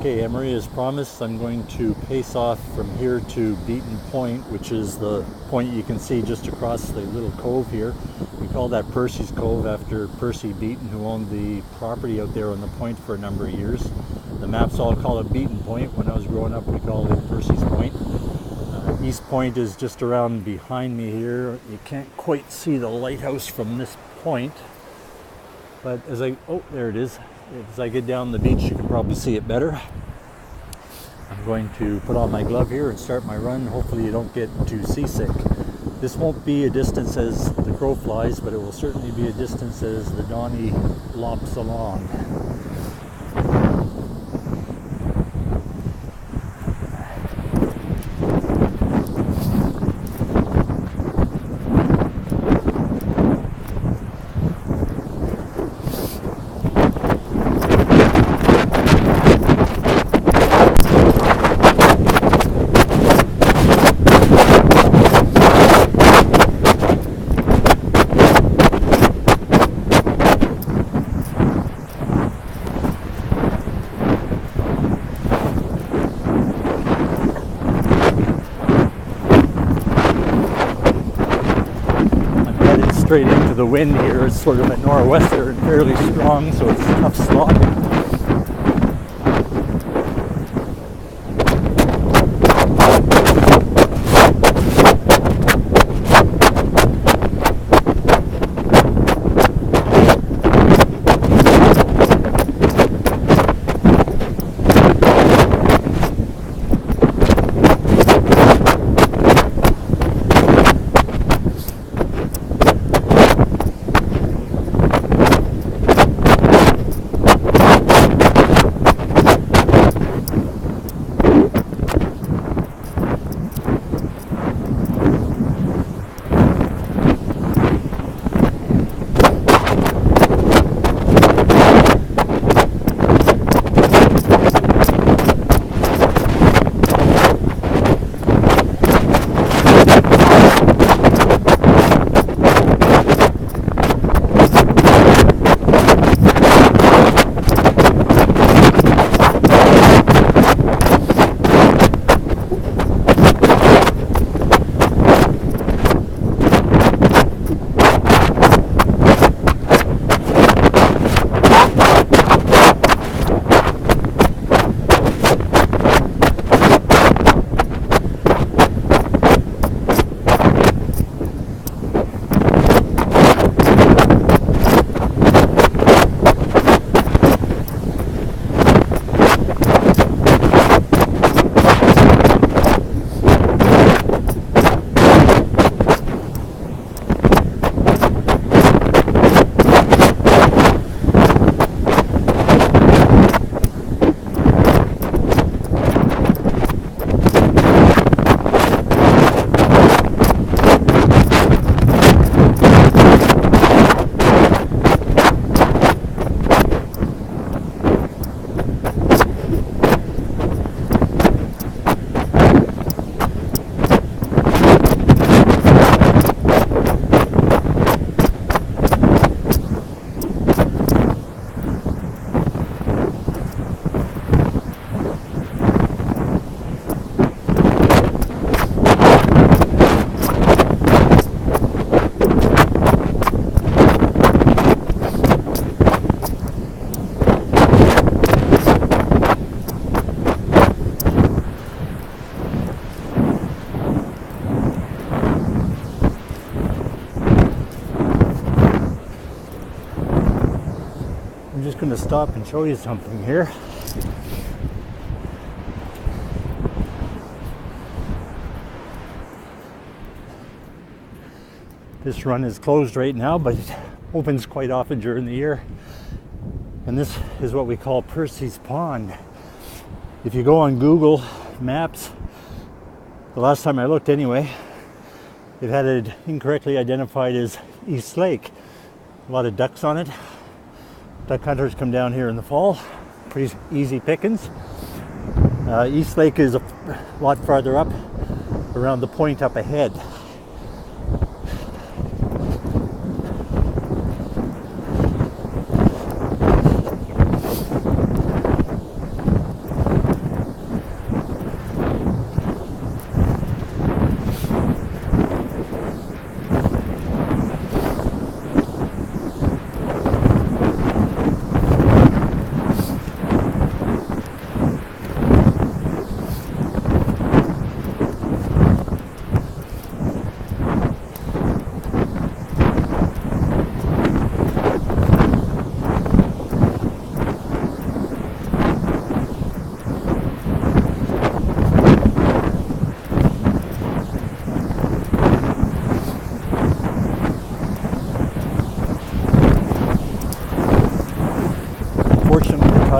Okay, Emery, as promised, I'm going to pace off from here to Beaton Point, which is the point you can see just across the little cove here. We call that Percy's Cove after Percy Beaton, who owned the property out there on the point for a number of years. The maps all call it Beaton Point. When I was growing up, we called it Percy's Point. East Point is just around behind me here. You can't quite see the lighthouse from this point, but there it is. As I get down the beach, you can probably see it better. I'm going to put on my glove here and start my run. Hopefully you don't get too seasick. This won't be a distance as the crow flies, but it will certainly be a distance as the Donnie lops along. Straight into the wind here. It's sort of a nor'wester and fairly strong, so it's a tough slog. I'm just going to stop and show you something here. This run is closed right now, but it opens quite often during the year. And this is what we call Percy's Pond. If you go on Google Maps, the last time I looked anyway, it had it incorrectly identified as East Lake. A lot of ducks on it. Duck hunters come down here in the fall. Pretty easy pickings. East Lake is a lot farther up, around the point up ahead.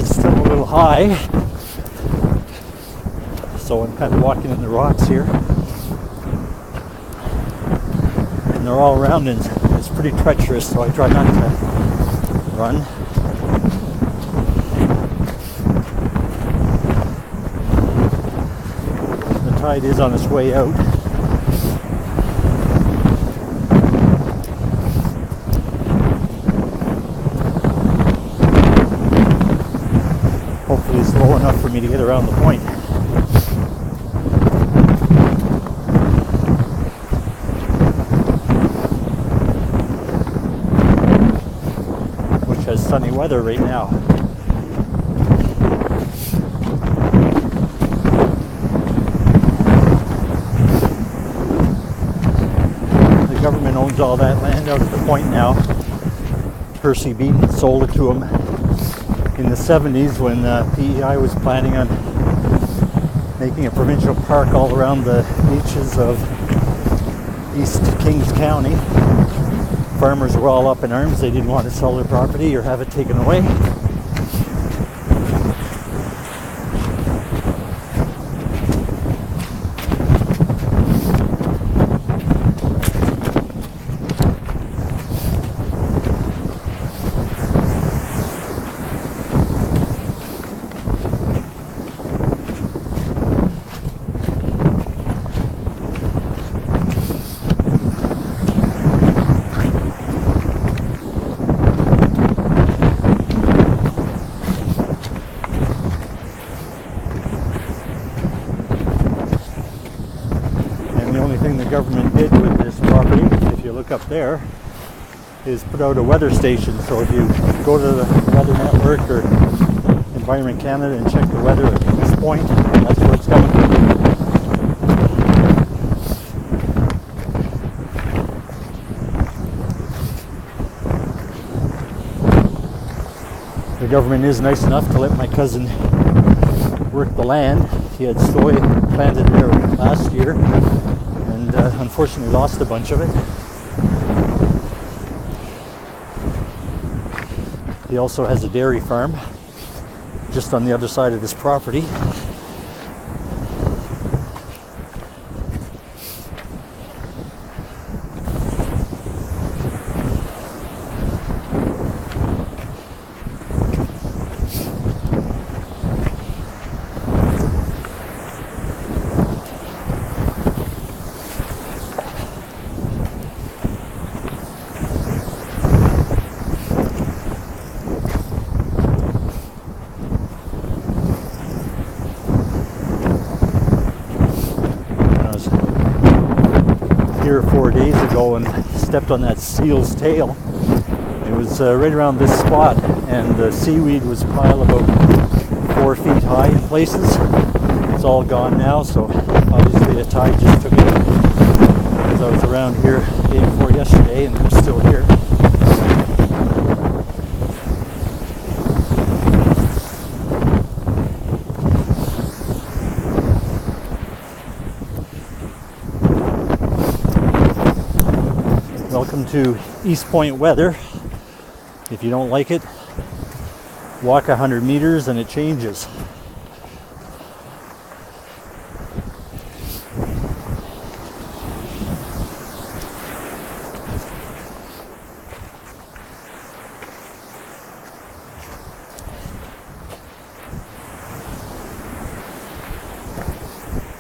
tide's still a little high, so I'm kind of walking in the rocks here, and they're all around, and it's pretty treacherous, so I try not to run. The tide is on its way out. Hopefully it's low enough for me to get around the point. Which has sunny weather right now. The government owns all that land out at the point now. Percy Beaton sold it to him in the 70s when PEI was planning on making a provincial park all around the beaches of East Kings County. Farmers were all up in arms. They didn't want to sell their property or have it taken away. The government did with this property, if you look up there, is put out a weather station. So if you go to the Weather Network or Environment Canada and check the weather at this point, that's where it's coming from. The government is nice enough to let my cousin work the land. He had soy planted there last year, and unfortunately lost a bunch of it. He also has a dairy farm just on the other side of this property. Here 4 days ago and stepped on that seal's tail. It was right around this spot, and the seaweed was piled about 4 feet high in places. It's all gone now, so obviously the tide just took it. Because I was around here the day before yesterday, and they're still here. Welcome to East Point weather. If you don't like it, walk 100 meters and it changes.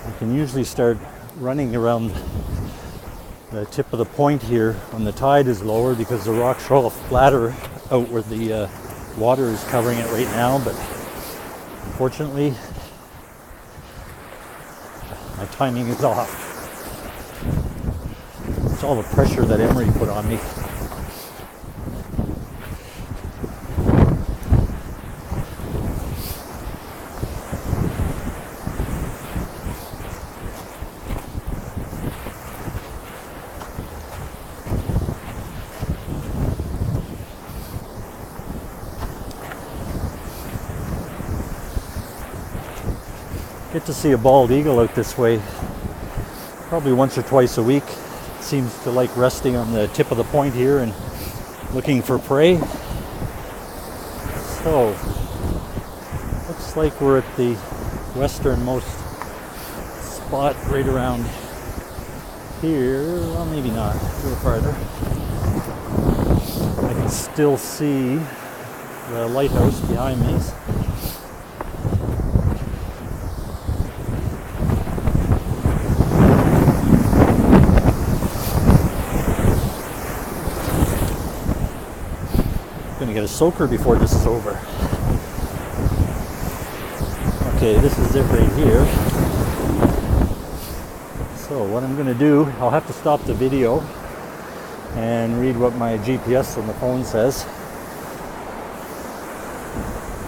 I can usually start running around the tip of the point here when the tide is lower, because the rocks are all flatter out where the water is covering it right now, but unfortunately my timing is off. It's all the pressure that Emery put on me. Get to see a bald eagle out this way probably once or twice a week. It seems to like resting on the tip of the point here and looking for prey. So looks like we're at the westernmost spot right around here. Well, maybe not. A little farther. I can still see the lighthouse behind me. I'm gonna get a soaker before this is over. Okay, this is it right here. So what I'm gonna do, I'll have to stop the video and read what my GPS on the phone says.